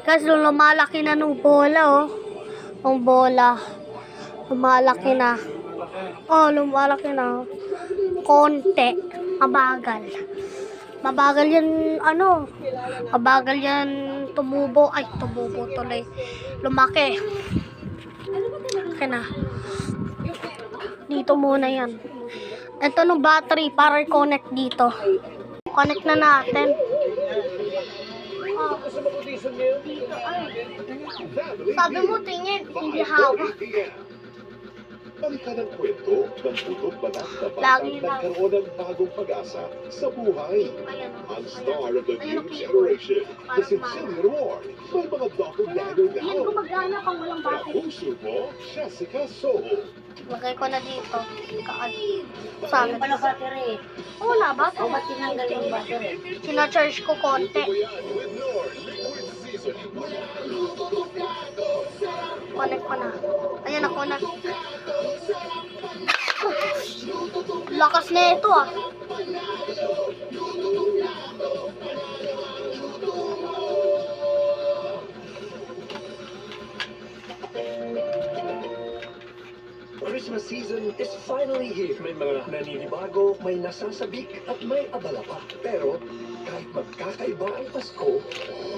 Kasi lumalaki na nung bola, oh. Yung bola. Lumalaki na. Oh, lumalaki na. Konti. Mabagal. Mabagal yan, ano. Mabagal yan tumubo. Ay, tumubo tuloy. Lumaki. Okay na. Dito muna yan. Ito ng battery para i-connect dito. Connect na natin. Oh. Dito, ay. Sabi mo, tingin, hindi hawak. Balikan ang kwento ng putot balat na Lagi batang na. nagkaroon ng bagong pag-asa sa buhay. Ayan, Ang star of the ayan, new generation, the Cecilian Award. May mga doppelganger yan now. gumagana pang walang battery. Kapuso mo, Jessica Soho. Lagay ko na dito. Sabi. Wala battery. Wala ba? O ba't tinanggal yung battery? Sina-charge ko konti. Ayan, with Nor Liquid Seasoning. Connect ko na. Ayan ako na. Lakas na ito, ah. Christmas season is finally here. May mga naninibago, may nasasabik, at may abala pa. Pero kahit magkakaiba ang Pasko,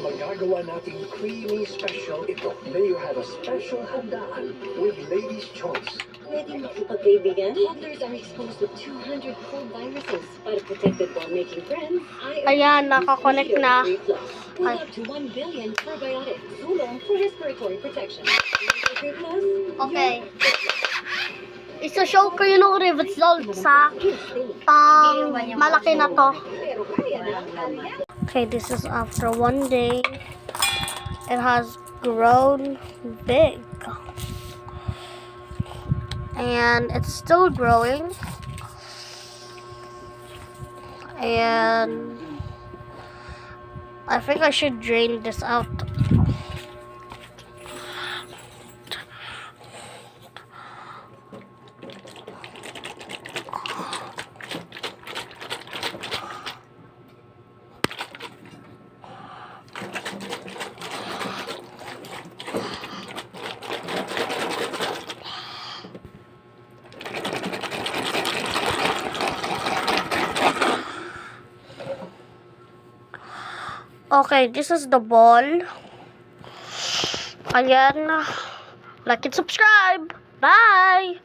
magagawa nating creamy special ito. May you have a special handaan with Lady's Choice. Ready makipagkaibigan? Toddlers are exposed to 200 cold viruses. Para protected while making friends, Ayan, nakakonect na. with up to 1 billion probiotics. Sulong for respiratory protection. Okay. Isa-show ko yung result sa malaki na to. Okay, this is after 1 day. It has grown big. And it's still growing. And I think I should drain this out. Okay, this is the ball. Ayan. Like and subscribe. Bye!